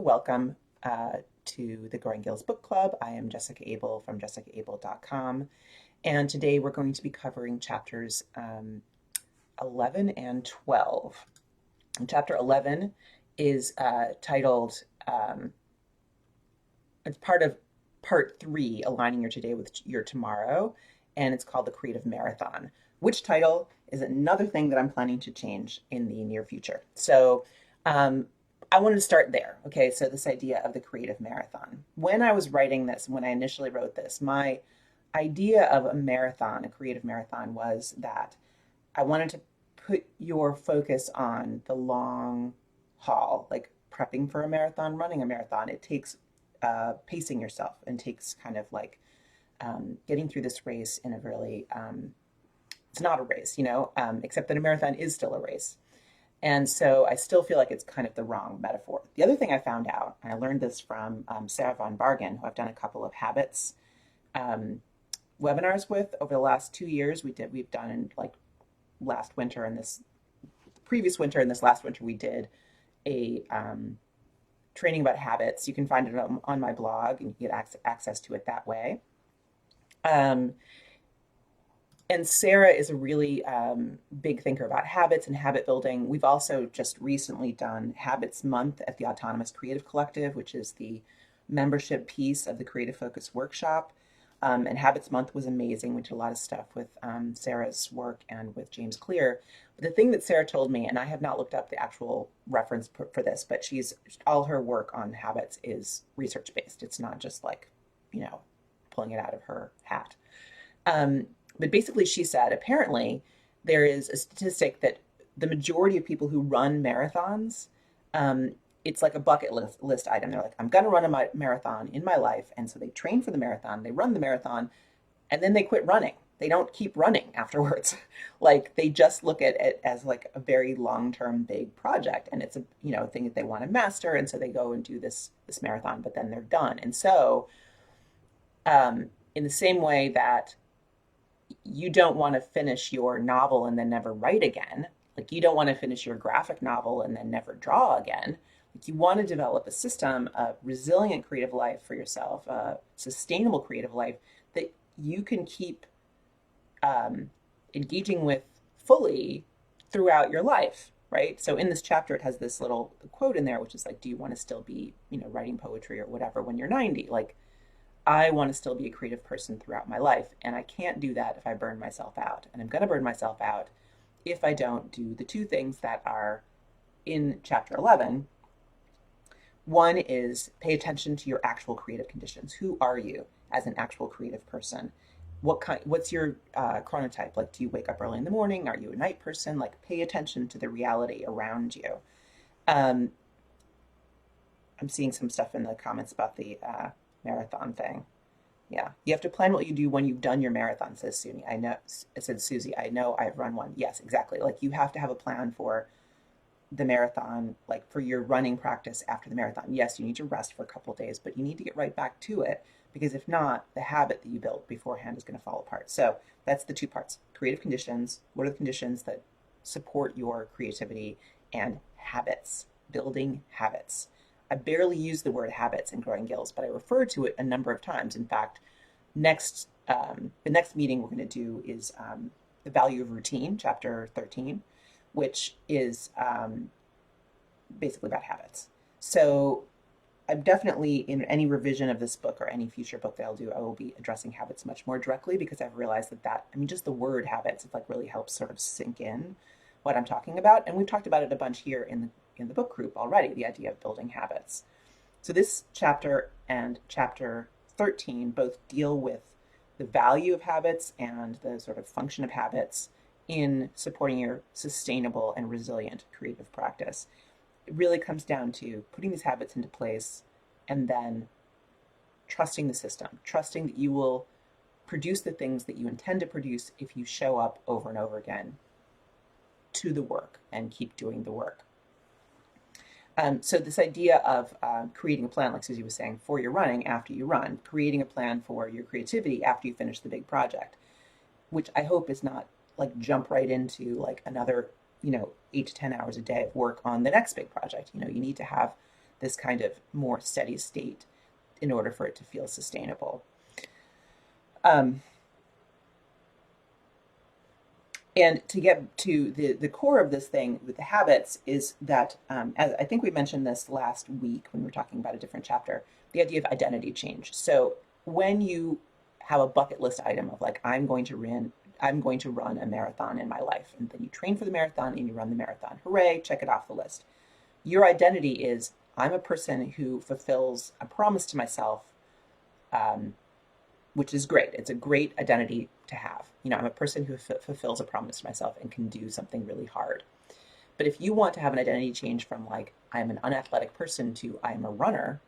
welcome to the Growing Gills Book Club. I am Jessica Abel from jessicaabel.com, and today we're going to be covering chapters 11 and 12. And chapter 11 is titled, it's part of part 3, Aligning Your Today with Your Tomorrow, and it's called The Creative Marathon, which title is another thing that I'm planning to change in the near future. So I wanted to start there. Okay, so this idea of the creative marathon. When I was writing this, when I initially wrote this, my idea of a marathon, a creative marathon, was that I wanted to put your focus on the long haul, like prepping for a marathon, running a marathon. It takes pacing yourself and takes kind of like getting through this race in a really, it's not a race, except that a marathon is still a race. And so I still feel like it's kind of the wrong metaphor. The other thing I found out, and I learned this from Sarah von Bargen, who I've done a couple of habits webinars with over the last 2 years. We've done in like last winter and this previous winter and this last winter, we did a training about habits. You can find it on my blog and you get access to it that way. And Sarah is a really big thinker about habits and habit building. We've also just recently done Habits Month at the Autonomous Creative Collective, which is the membership piece of the Creative Focus Workshop. And Habits Month was amazing. We did a lot of stuff with Sarah's work and with James Clear. But the thing that Sarah told me, and I have not looked up the actual reference for this, but all her work on habits is research-based. It's not just like, pulling it out of her hat. But basically she said, apparently there is a statistic that the majority of people who run marathons, it's like a bucket list item. They're like, I'm going to run a marathon in my life. And so they train for the marathon, they run the marathon, and then they quit running. They don't keep running afterwards. Like they just look at it as like a very long-term big project. And it's a, thing that they want to master. And so they go and do this marathon, but then they're done. And so in the same way that you don't want to finish your novel and then never write again. Like you don't want to finish your graphic novel and then never draw again. Like you want to develop a system of resilient creative life for yourself, a sustainable creative life that you can keep engaging with fully throughout your life, right? So in this chapter, it has this little quote in there, which is like, do you want to still be, writing poetry or whatever when you're 90? Like, I want to still be a creative person throughout my life, and I can't do that if I burn myself out. And I'm going to burn myself out if I don't do the two things that are in chapter 11. One is pay attention to your actual creative conditions. Who are you as an actual creative person? What's your chronotype? Like, do you wake up early in the morning? Are you a night person? Like, pay attention to the reality around you. I'm seeing some stuff in the comments about the marathon thing. Yeah. You have to plan what you do when you've done your marathon, says Susie. Susie, I know I've run one. Yes, exactly. Like you have to have a plan for the marathon, like for your running practice after the marathon. Yes, you need to rest for a couple of days, but you need to get right back to it because if not, the habit that you built beforehand is going to fall apart. So that's the two parts. Creative conditions. What are the conditions that support your creativity? And habits. Building habits. I barely use the word habits in Growing Gills, but I refer to it a number of times. In fact, the next meeting we're going to do is the value of routine, chapter 13, which is basically about habits. So I'm definitely, in any revision of this book or any future book that I'll do, I will be addressing habits much more directly because I've realized that just the word habits, it like really helps sort of sink in what I'm talking about. And we've talked about it a bunch here in the book group already, the idea of building habits. So this chapter and chapter 13 both deal with the value of habits and the sort of function of habits in supporting your sustainable and resilient creative practice. It really comes down to putting these habits into place and then trusting the system, trusting that you will produce the things that you intend to produce if you show up over and over again to the work and keep doing the work. So this idea of creating a plan, like Susie was saying, for your running after you run, creating a plan for your creativity after you finish the big project, which I hope is not like jump right into like another, 8 to 10 hours a day of work on the next big project. You need to have this kind of more steady state in order for it to feel sustainable. Um, and to get to the core of this thing with the habits is that, as I think we mentioned this last week when we were talking about a different chapter, the idea of identity change. So when you have a bucket list item of like, I'm going to run a marathon in my life, and then you train for the marathon and you run the marathon. Hooray, check it off the list. Your identity is, I'm a person who fulfills a promise to myself, um, which is great. It's a great identity to have. You know, I'm a person who fulfills a promise to myself and can do something really hard. But if you want to have an identity change from like, I'm an unathletic person to I'm a runner,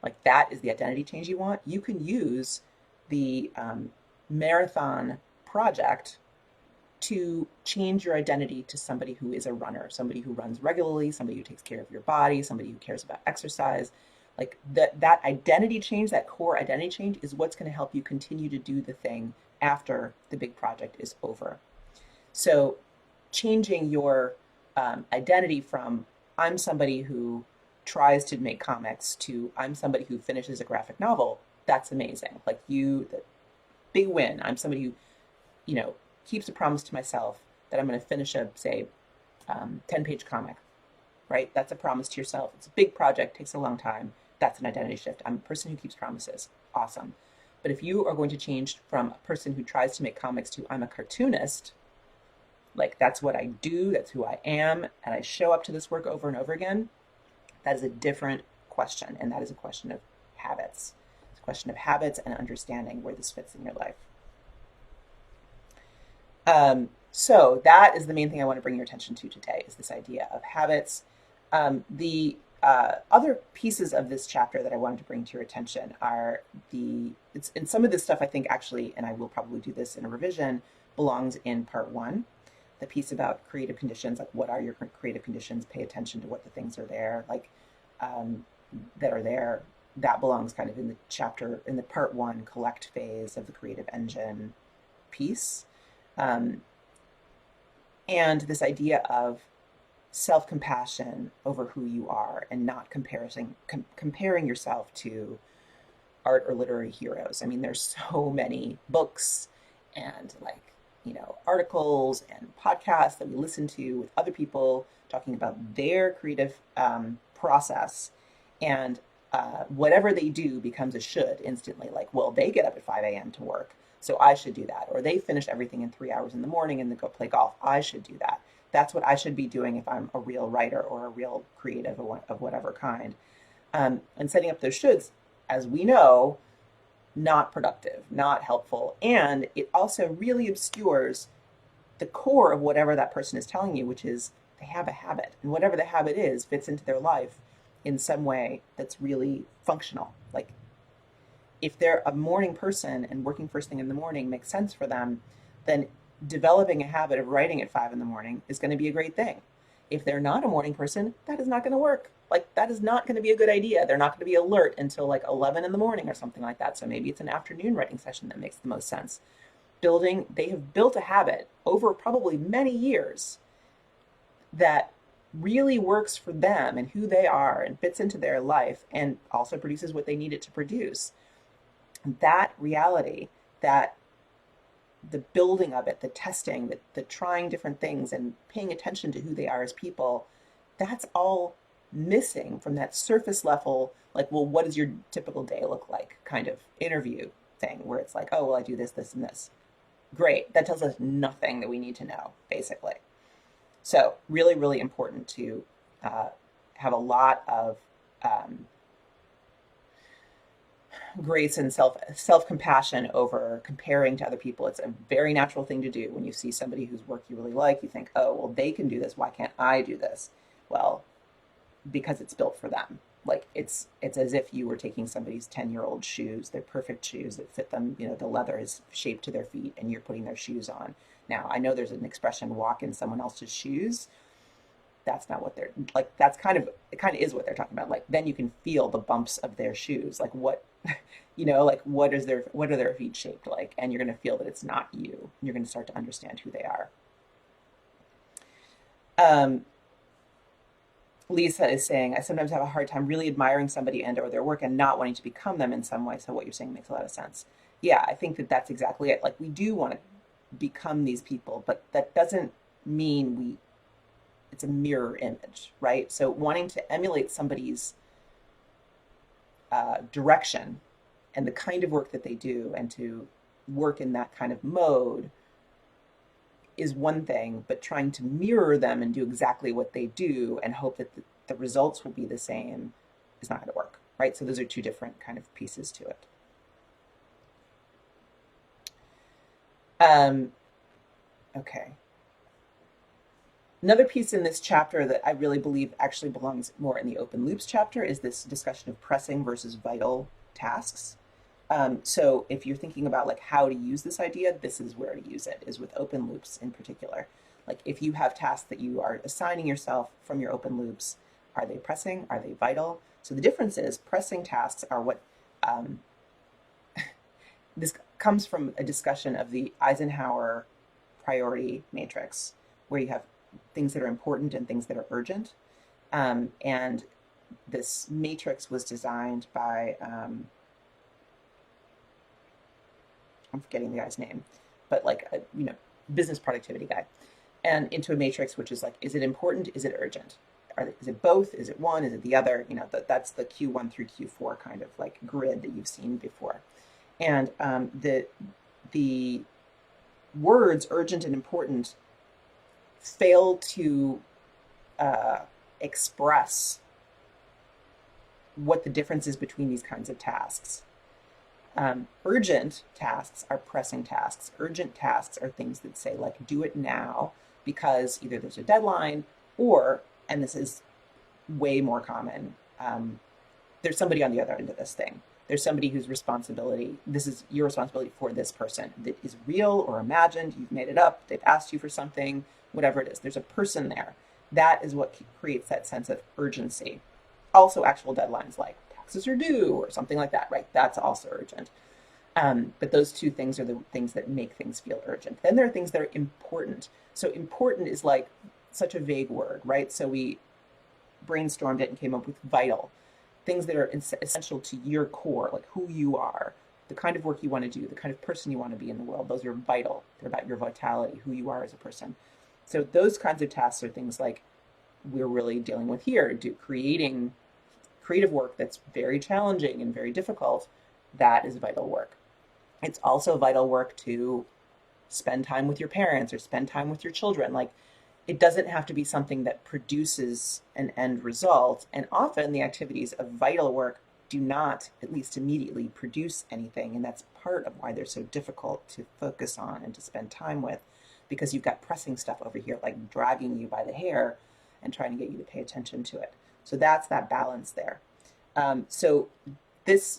like that is the identity change you want, you can use the marathon project to change your identity to somebody who is a runner, somebody who runs regularly, somebody who takes care of your body, somebody who cares about exercise. Like that identity change, that core identity change is what's going to help you continue to do the thing after the big project is over. So changing your identity from I'm somebody who tries to make comics to I'm somebody who finishes a graphic novel, that's amazing. Like the big win. I'm somebody who, you know, keeps a promise to myself that I'm going to finish a, say, 10-page comic, right? That's a promise to yourself. It's a big project, takes a long time. That's an identity shift. I'm a person who keeps promises. Awesome. But if you are going to change from a person who tries to make comics to I'm a cartoonist, like that's what I do, that's who I am, and I show up to this work over and over again, that is a different question. And that is a question of habits. It's a question of habits and understanding where this fits in your life. So that is the main thing I want to bring your attention to today is this idea of habits. The other pieces of this chapter that I wanted to bring to your attention are and some of this stuff I think actually, and I will probably do this in a revision, belongs in part one. The piece about creative conditions, like what are your creative conditions? Pay attention to what the things are there, like that are there. That belongs kind of in the chapter, in the part one collect phase of the creative engine piece. And this idea of self-compassion over who you are and not comparing yourself to art or literary heroes. I mean, there's so many books and like, you know, articles and podcasts that we listen to with other people talking about their creative process. And whatever they do becomes a should instantly. Like, well, they get up at 5 a.m. to work, so I should do that. Or they finish everything in 3 hours in the morning and then go play golf. I should do that. That's what I should be doing if I'm a real writer or a real creative of whatever kind. And setting up those shoulds, as we know, not productive, not helpful. And it also really obscures the core of whatever that person is telling you, which is they have a habit. And whatever the habit is fits into their life in some way that's really functional. Like if they're a morning person and working first thing in the morning makes sense for them, then developing a habit of writing at 5 in the morning is going to be a great thing. If they're not a morning person, that is not going to work. Like that is not going to be a good idea. They're not going to be alert until like 11 in the morning or something like that. So maybe it's an afternoon writing session that makes the most sense. They have built a habit over probably many years that really works for them and who they are and fits into their life and also produces what they need it to produce. That reality, that the building of it, the testing, the trying different things and paying attention to who they are as people, that's all missing from that surface level, like, well, what does your typical day look like kind of interview thing where it's like, oh, well, I do this, this, and this. Great. That tells us nothing that we need to know, basically. So really, really important to have a lot of grace and self-compassion over comparing to other people. It's a very natural thing to do when you see somebody whose work you really like. You think, oh, well, they can do this. Why can't I do this? Well, because it's built for them. Like it's as if you were taking somebody's 10-year-old shoes, their perfect shoes that fit them, you know, the leather is shaped to their feet and you're putting their shoes on. Now, I know there's an expression, walk in someone else's shoes. That's not what they're like. It kind of is what they're talking about. Like then you can feel the bumps of their shoes. Like what, you know, like what are their feet shaped like? And you're going to feel that it's not you. You're going to start to understand who they are. Lisa is saying, I sometimes have a hard time really admiring somebody and or their work and not wanting to become them in some way. So what you're saying makes a lot of sense. Yeah, I think that that's exactly it. Like we do want to become these people, but that doesn't mean we it's a mirror image, right? So wanting to emulate somebody's direction and the kind of work that they do and to work in that kind of mode is one thing, but trying to mirror them and do exactly what they do and hope that the results will be the same is not going to work, right? So those are two different kind of pieces to it. Um, okay. Another piece in this chapter that I really believe actually belongs more in the open loops chapter is this discussion of pressing versus vital tasks. So if you're thinking about like how to use this idea, this is where to use it, is with open loops in particular. Like if you have tasks that you are assigning yourself from your open loops, are they pressing? Are they vital? So the difference is pressing tasks are what um, this comes from a discussion of the Eisenhower priority matrix, where you have things that are important and things that are urgent. And this matrix was designed by I'm forgetting the guy's name, but like a business productivity guy, and into a matrix which is like, is it important? Is it urgent? Is it both? Is it one? Is it the other? That's the Q1 through Q4 kind of like grid that you've seen before. And the words urgent and important fail to uh, express what the difference is between these kinds of tasks. Urgent tasks are pressing tasks. Urgent tasks are things that say, like, do it now because either there's a deadline or, and this is way more common, there's somebody on the other end of this thing. There's somebody whose responsibility, this is your responsibility for this person that is real or imagined. You've made it up. They've asked you for something, whatever it is. There's a person there. That is what creates that sense of urgency. Also, actual deadlines like taxes are due or something like that, right? That's also urgent. But those two things are the things that make things feel urgent. Then there are things that are important. So important is like such a vague word, right? So we brainstormed it and came up with vital, things that are essential to your core, like who you are, the kind of work you want to do, the kind of person you want to be in the world. Those are vital. They're about your vitality, who you are as a person. So those kinds of tasks are things like we're really dealing with here, creating creative work that's very challenging and very difficult. That is vital work. It's also vital work to spend time with your parents or spend time with your children. Like it doesn't have to be something that produces an end result. And often the activities of vital work do not, at least immediately, produce anything. And that's part of why they're so difficult to focus on and to spend time with, because you've got pressing stuff over here, like dragging you by the hair and trying to get you to pay attention to it. So that's that balance there. So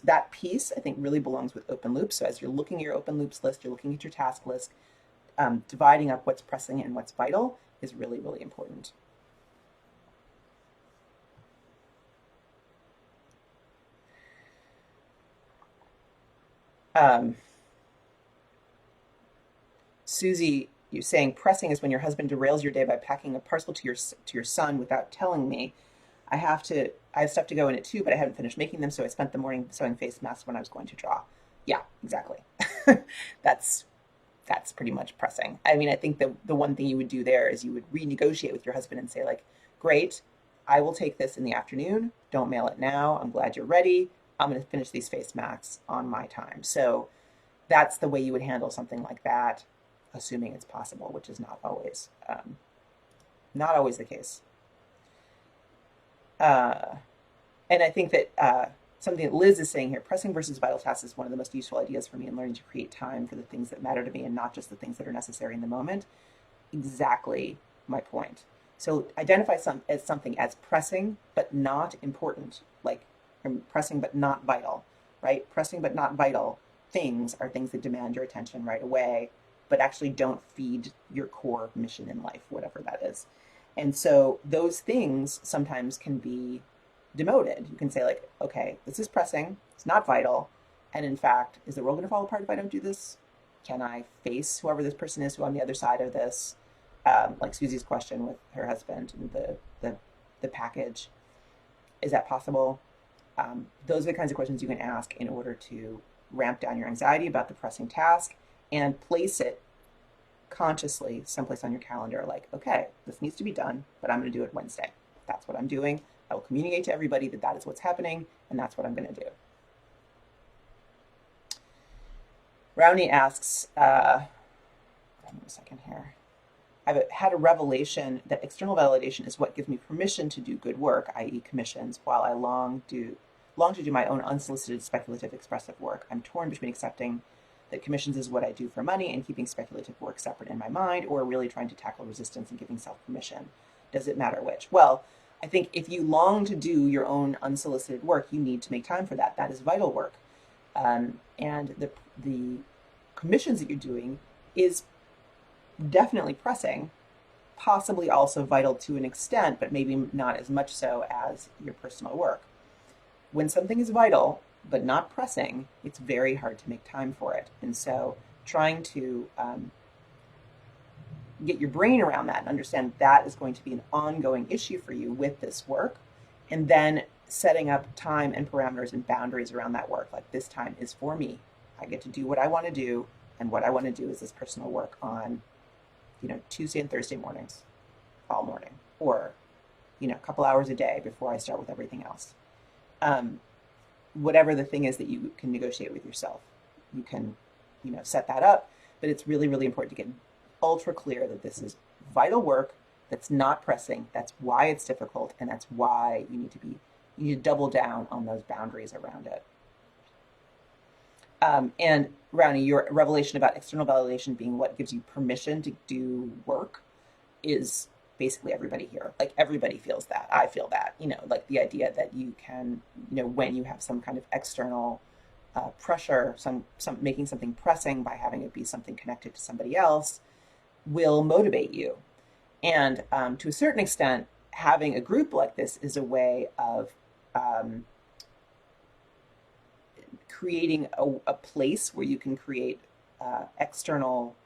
that piece, I think, really belongs with open loops. So as you're looking at your open loops list, you're looking at your task list, dividing up what's pressing and what's vital is really, really important. Um, Susie, you're saying pressing is when your husband derails your day by packing a parcel to your son without telling me. I have stuff to go in it too, but I haven't finished making them, so I spent the morning sewing face masks when I was going to draw. Yeah, exactly. that's that's pretty much pressing. I mean, I think the one thing you would do there is you would renegotiate with your husband and say, like, great, I will take this in the afternoon. Don't mail it now. I'm glad you're ready. I'm going to finish these face masks on my time. So that's the way you would handle something like that, assuming it's possible, which is not always the case. Uh, and I think that something that Liz is saying here, pressing versus vital tasks is one of the most useful ideas for me in learning to create time for the things that matter to me and not just the things that are necessary in the moment. Exactly my point. So identify something as pressing but not important, like pressing but not vital, right? Pressing but not vital things are things that demand your attention right away, but actually don't feed your core mission in life, whatever that is. And so those things sometimes can be demoted. You can say, like, okay, this is pressing, it's not vital. And in fact, is the world going to fall apart if I don't do this? Can I face whoever this person is who on the other side of this? Like Susie's question with her husband and the the package? Is that possible? Those are the kinds of questions you can ask in order to ramp down your anxiety about the pressing task and place it consciously someplace on your calendar, like, okay, this needs to be done, but I'm going to do it Wednesday. That's what I'm doing. I will communicate to everybody that that is what's happening, and that's what I'm going to do. Rowney asks, hold on a second here. I've had a revelation that external validation is what gives me permission to do good work, i.e. commissions, while I long to do my own unsolicited, speculative, expressive work. I'm torn between accepting that commissions is what I do for money and keeping speculative work separate in my mind, or really trying to tackle resistance and giving self-permission. Does it matter which? Well, I think if you long to do your own unsolicited work, you need to make time for that. That is vital work. And the commissions that you're doing is definitely pressing, possibly also vital to an extent, but maybe not as much so as your personal work. When something is vital but not pressing, it's very hard to make time for it. And so trying to get your brain around that and understand that is going to be an ongoing issue for you with this work, and then setting up time and parameters and boundaries around that work. Like, this time is for me. I get to do what I want to do, and what I want to do is this personal work on, Tuesday and Thursday mornings, all morning, or, a couple hours a day before I start with everything else. Whatever the thing is that you can negotiate with yourself, you can, set that up. But it's really, really important to get ultra clear that this is vital work that's not pressing. That's why it's difficult, and that's why you need to double down on those boundaries around it. And Rowney, your revelation about external validation being what gives you permission to do work is basically everybody here. Like, everybody feels that. I feel that, like the idea that you can, when you have some kind of external pressure, some making something pressing by having it be something connected to somebody else, will motivate you. And to a certain extent, having a group like this is a way of creating a place where you can create external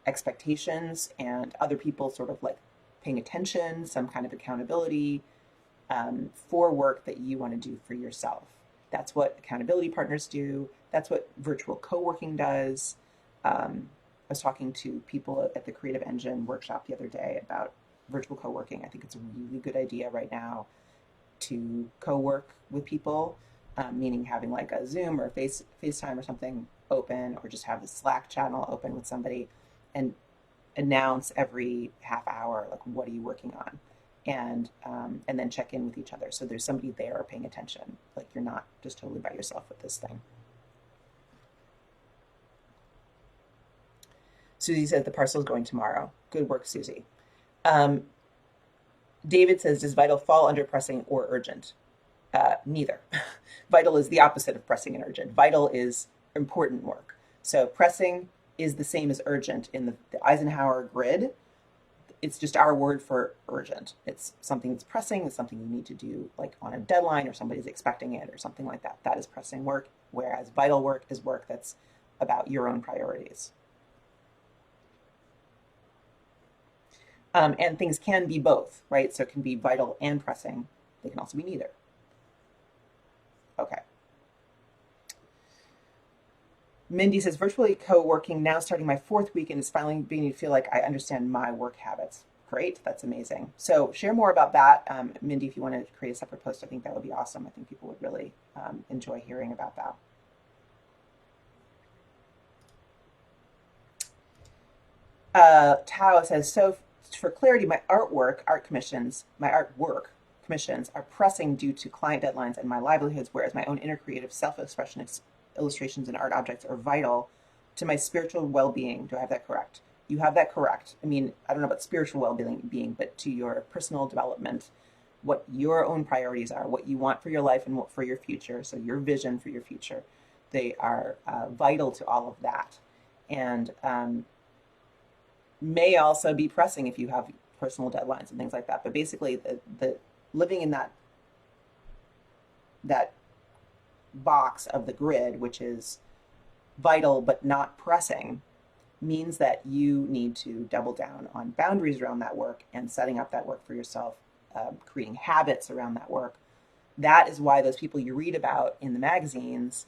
expectations and other people sort of like paying attention, some kind of accountability for work that you want to do for yourself. That's what accountability partners do. That's what virtual co-working does. I was talking to people at the Creative Engine workshop the other day about virtual co-working. I think it's a really good idea right now to co-work with people, meaning having like a Zoom or FaceTime or something open, or just have the Slack channel open with somebody and announce every half hour, like, what are you working on? And then check in with each other. So there's somebody there paying attention. Like, you're not just totally by yourself with this thing. Susie says the parcel is going tomorrow. Good work, Susie. David says, does vital fall under pressing or urgent? Neither. Vital is the opposite of pressing and urgent. Vital is important work. So pressing is the same as urgent in the Eisenhower grid. It's just our word for urgent. It's something that's pressing. It's something you need to do, like on a deadline, or somebody's expecting it, or something like that. That is pressing work, whereas vital work is work that's about your own priorities. And things can be both, right? So it can be vital and pressing. They can also be neither. Okay. Mindy says, virtually co-working, now starting my 4th week, and it's finally beginning to feel like I understand my work habits. Great, that's amazing. So share more about that. Mindy, if you want to create a separate post, I think that would be awesome. I think people would really enjoy hearing about that. Tao says, so for clarity, my artwork commissions are pressing due to client deadlines and my livelihoods, whereas my own inner creative self-expression, illustrations, and art objects are vital to my spiritual well-being. Do I have that correct? You have that correct. I mean, I don't know about spiritual well-being, but to your personal development, what your own priorities are, what you want for your life and what for your future, so your vision for your future, they are vital to all of that. And may also be pressing if you have personal deadlines and things like that. But basically, the living in that box of the grid, which is vital but not pressing, means that you need to double down on boundaries around that work and setting up that work for yourself creating habits around that work. That is why those people you read about in the magazines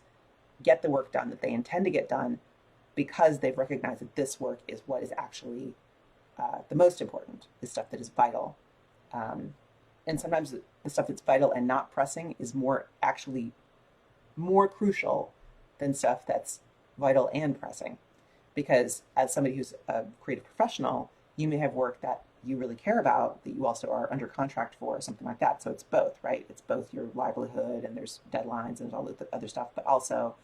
get the work done that they intend to get done, because they've recognized that this work is what is actually the most important, the stuff that is vital. Um, and sometimes the stuff that's vital and not pressing is actually more crucial than stuff that's vital and pressing. Because as somebody who's a creative professional, you may have work that you really care about that you also are under contract for or something like that. So it's both, right? It's both your livelihood and there's deadlines and all the other stuff, but also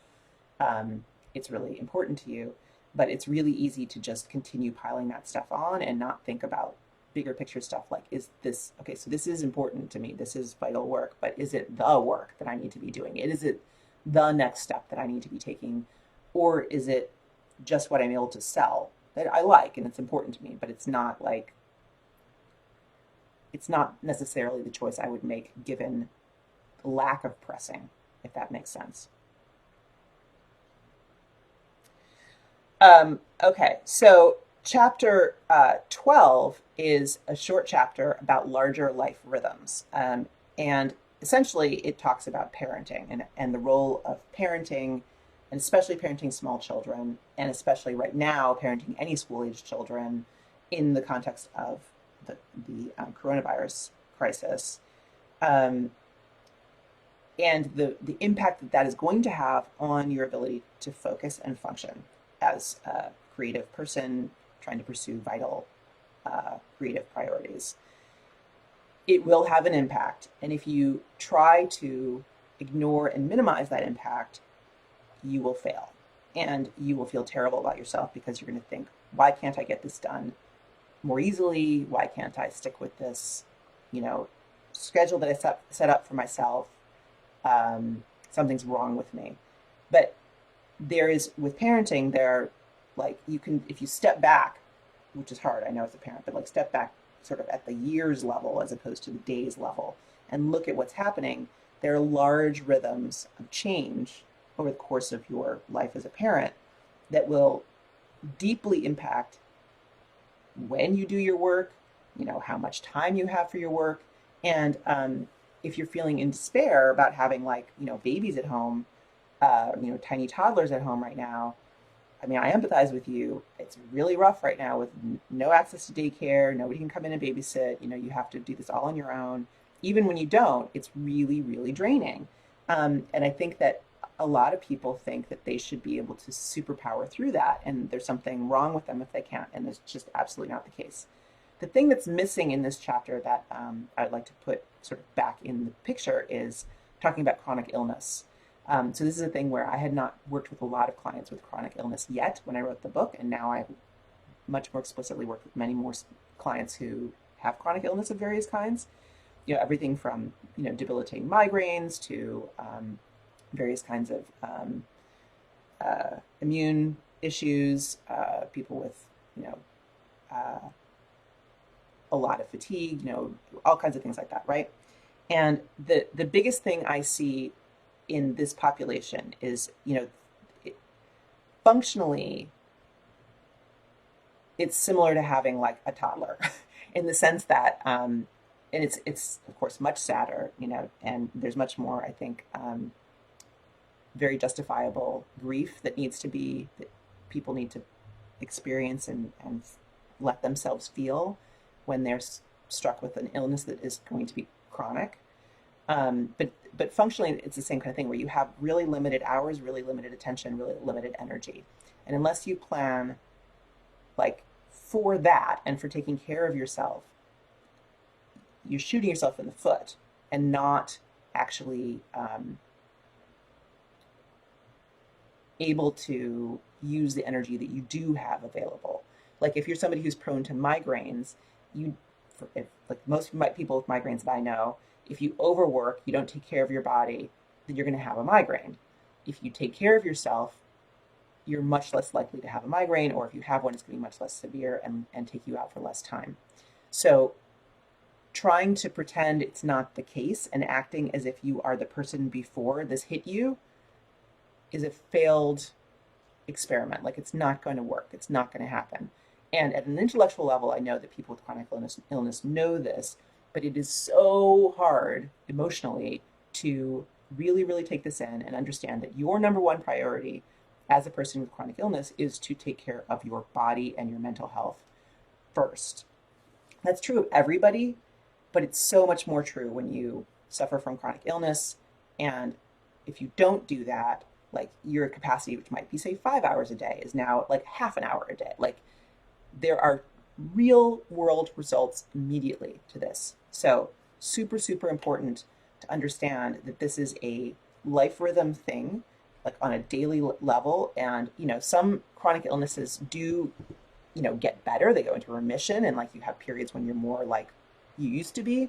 it's really important to you. But it's really easy to just continue piling that stuff on and not think about bigger picture stuff like, is this okay? So this is important to me. This is vital work, but is it the work that I need to be doing? Is it the next step that I need to be taking? Or is it just what I'm able to sell that I like and it's important to me, but it's not necessarily the choice I would make given the lack of pressing, if that makes sense. Okay, so chapter 12 is a short chapter about larger life rhythms. And essentially, it talks about parenting and the role of parenting, and especially parenting small children, and especially right now, parenting any school age children in the context of the coronavirus crisis. Um, and the impact that that is going to have on your ability to focus and function as a creative person trying to pursue vital creative priorities. It will have an impact. And if you try to ignore and minimize that impact, you will fail. And you will feel terrible about yourself because you're going to think, why can't I get this done more easily? Why can't I stick with this, schedule that I set up for myself? Something's wrong with me. But there is, with parenting, you can, if you step back, which is hard, I know as a parent, but like step back sort of at the years level as opposed to the days level and look at what's happening, there are large rhythms of change over the course of your life as a parent that will deeply impact when you do your work, how much time you have for your work. And if you're feeling in despair about having babies at home, tiny toddlers at home right now, I mean, I empathize with you. It's really rough right now with no access to daycare. Nobody can come in and babysit. You have to do this all on your own. Even when you don't, it's really, really draining. And I think that a lot of people think that they should be able to superpower through that, and there's something wrong with them if they can't, and it's just absolutely not the case. The thing that's missing in this chapter that I'd like to put sort of back in the picture is talking about chronic illness. So this is a thing where I had not worked with a lot of clients with chronic illness yet when I wrote the book, and now I much more explicitly work with many more clients who have chronic illness of various kinds. Everything from debilitating migraines to various kinds of immune issues, people with uh, a lot of fatigue, all kinds of things like that, right? And the biggest thing I see in this population is, functionally, it's similar to having like a toddler in the sense that, and it's of course much sadder, and there's much more, I think, very justifiable grief that people need to experience and let themselves feel when they're struck with an illness that is going to be chronic. But functionally, it's the same kind of thing where you have really limited hours, really limited attention, really limited energy. And unless you plan for that and for taking care of yourself, you're shooting yourself in the foot and not actually able to use the energy that you do have available. Like if you're somebody who's prone to migraines, most people with migraines that I know, if you overwork, you don't take care of your body, then you're going to have a migraine. If you take care of yourself, you're much less likely to have a migraine, or if you have one, it's going to be much less severe and take you out for less time. So trying to pretend it's not the case and acting as if you are the person before this hit you is a failed experiment. Like it's not going to work. It's not going to happen. And at an intellectual level, I know that people with chronic illness know this, But it is so hard emotionally to really, really take this in and understand that your number one priority as a person with chronic illness is to take care of your body and your mental health first. That's true of everybody, but it's so much more true when you suffer from chronic illness. And if you don't do that, like your capacity, which might be, say, 5 hours a day, is now like half an hour a day. Like there are real world results immediately to this. So, super, super important to understand that this is a life rhythm thing, like on a daily level. And, some chronic illnesses do, get better. They go into remission, and like you have periods when you're more like you used to be.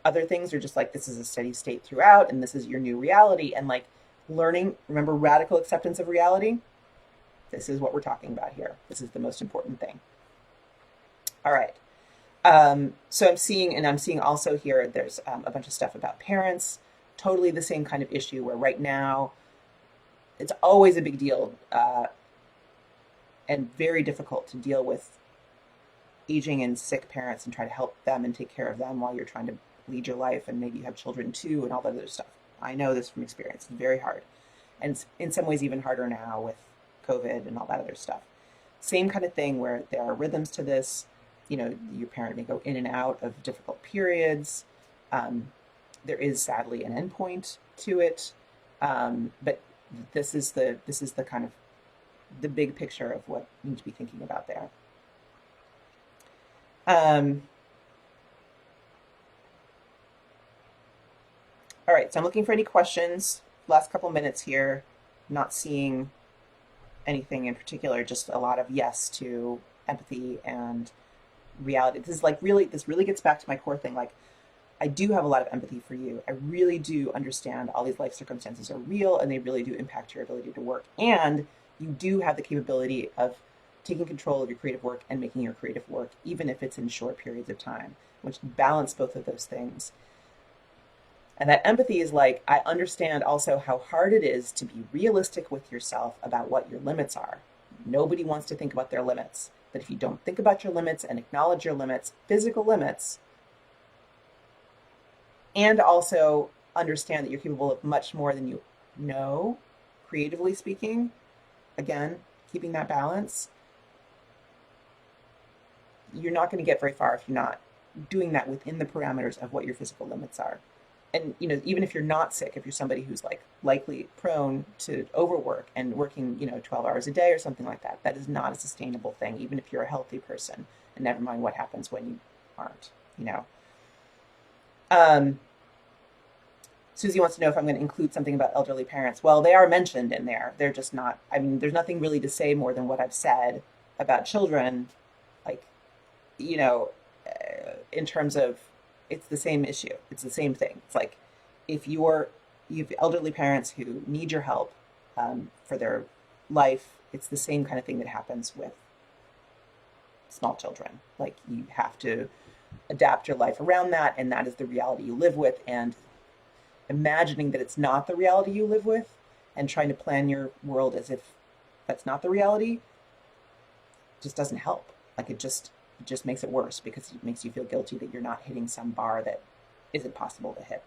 Other things are just like this is a steady state throughout, and this is your new reality. And like learning, remember radical acceptance of reality? This is what we're talking about here. This is the most important thing. All right. So I'm seeing also here, there's a bunch of stuff about parents, totally the same kind of issue where right now it's always a big deal and very difficult to deal with aging and sick parents and try to help them and take care of them while you're trying to lead your life. And maybe you have children too and all that other stuff. I know this from experience. It's very hard. And it's in some ways even harder now with COVID and all that other stuff. Same kind of thing where there are rhythms to this. Your parent may go in and out of difficult periods. There is sadly an endpoint to it, but this is the kind of the big picture of what you need to be thinking about there. All right, so I'm looking for any questions. Last couple minutes here, not seeing anything in particular, just a lot of yes to empathy and reality. This really gets back to my core thing. Like, I do have a lot of empathy for you. I really do understand all these life circumstances are real and they really do impact your ability to work. And you do have the capability of taking control of your creative work and making your creative work, even if it's in short periods of time, which balance both of those things. And that empathy is like, I understand also how hard it is to be realistic with yourself about what your limits are. Nobody wants to think about their limits. But if you don't think about your limits and acknowledge your limits, physical limits, and also understand that you're capable of much more than you know, creatively speaking, again, keeping that balance, you're not going to get very far if you're not doing that within the parameters of what your physical limits are. And even if you're not sick, if you're somebody who's like likely prone to overwork and working 12 hours a day or something like that, that is not a sustainable thing, even if you're a healthy person. And never mind what happens when you aren't. Susie wants to know if I'm going to include something about elderly parents. Well, they are mentioned in there. They're just not. I mean, there's nothing really to say more than what I've said about children. Like, in terms of, it's the same issue. It's the same thing. It's like if you have elderly parents who need your help for their life, it's the same kind of thing that happens with small children. Like you have to adapt your life around that, and that is the reality you live with. And imagining that it's not the reality you live with and trying to plan your world as if that's not the reality just doesn't help. Like it just makes it worse because it makes you feel guilty that you're not hitting some bar that isn't possible to hit.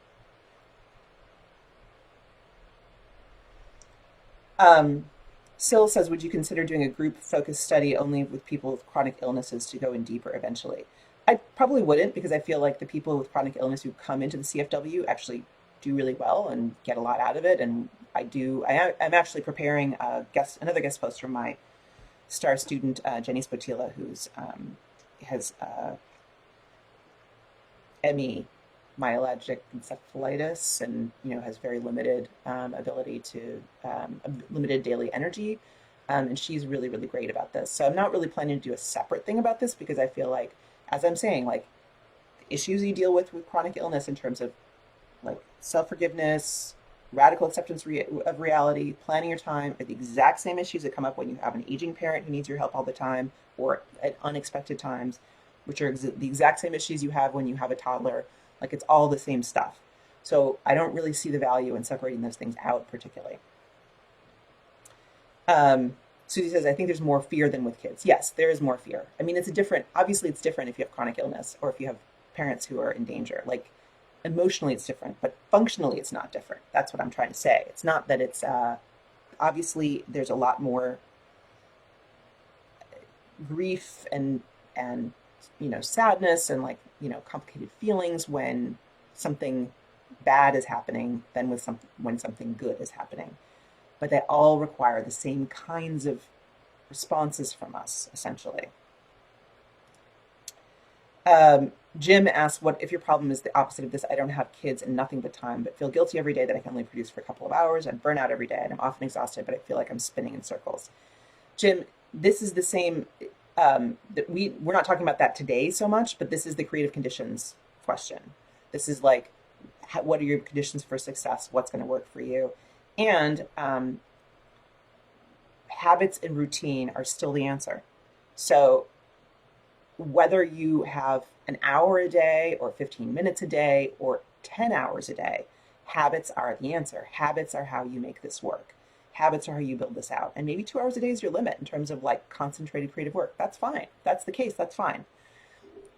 Syl says, would you consider doing a group focused study only with people with chronic illnesses to go in deeper eventually? I probably wouldn't, because I feel like the people with chronic illness who come into the CFW actually do really well and get a lot out of it. And I'm actually preparing another guest post from my star student, Jenny Spotila, who's has ME, myalgic encephalitis, and has very limited ability to limited daily energy, and she's really, really great about this. So I'm not really planning to do a separate thing about this, because I feel like, as I'm saying, like the issues you deal with chronic illness in terms of like self-forgiveness, radical acceptance of reality, planning your time, are the exact same issues that come up when you have an aging parent who needs your help all the time or at unexpected times, which are the exact same issues you have when you have a toddler. Like it's all the same stuff. So I don't really see the value in separating those things out particularly. Susie says, I think there's more fear than with kids. Yes, there is more fear. I mean, obviously it's different if you have chronic illness or if you have parents who are in danger. Like emotionally it's different, but functionally it's not different. That's what I'm trying to say. It's not that it's obviously there's a lot more grief and sadness and like complicated feelings when something bad is happening than with when something good is happening. But they all require the same kinds of responses from us, essentially. Jim asks, what if your problem is the opposite of this? I don't have kids and nothing but time, but feel guilty every day that I can only produce for a couple of hours and burn out every day. And I'm often exhausted, but I feel like I'm spinning in circles. Jim, this is the same. That we're not talking about that today so much, but this is the creative conditions question. This is like, what are your conditions for success? What's going to work for you? And habits and routine are still the answer. So whether you have an hour a day or 15 minutes a day or 10 hours a day, habits are the answer. Habits are how you make this work. Habits are how you build this out. And maybe 2 hours a day is your limit in terms of like concentrated creative work. That's fine. If that's the case, that's fine.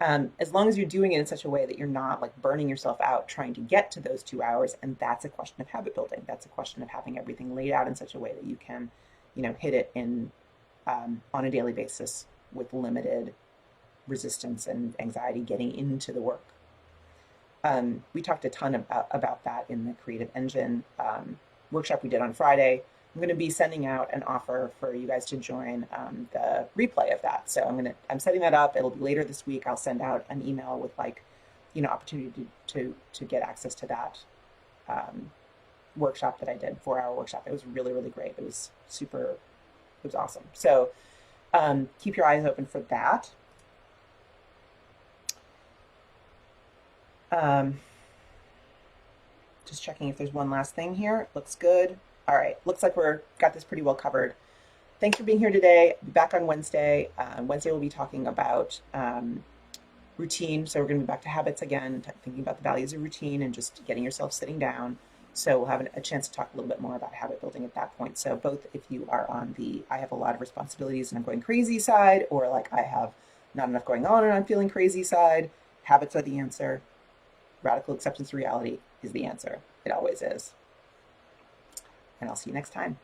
As long as you're doing it in such a way that you're not like burning yourself out trying to get to those 2 hours. And that's a question of habit building. That's a question of having everything laid out in such a way that you can, hit it in on a daily basis with limited resistance and anxiety getting into the work. We talked a ton about that in the Creative Engine workshop we did on Friday. I'm going to be sending out an offer for you guys to join the replay of that. So I'm setting that up. It'll be later this week. I'll send out an email with like, opportunity to get access to that workshop that I did, 4-hour workshop. It was really, really great. It was awesome. So keep your eyes open for that. Just checking if there's one last thing here. Looks good. All right. Looks like we're got this pretty well covered. Thanks for being here today. I'll be back on Wednesday. Wednesday we'll be talking about routine. So we're going to be back to habits again, thinking about the values of routine and just getting yourself sitting down. So we'll have a chance to talk a little bit more about habit building at that point. So both if you are on the I have a lot of responsibilities and I'm going crazy side, or like I have not enough going on and I'm feeling crazy side, habits are the answer. Radical acceptance of reality is the answer. It always is. And I'll see you next time.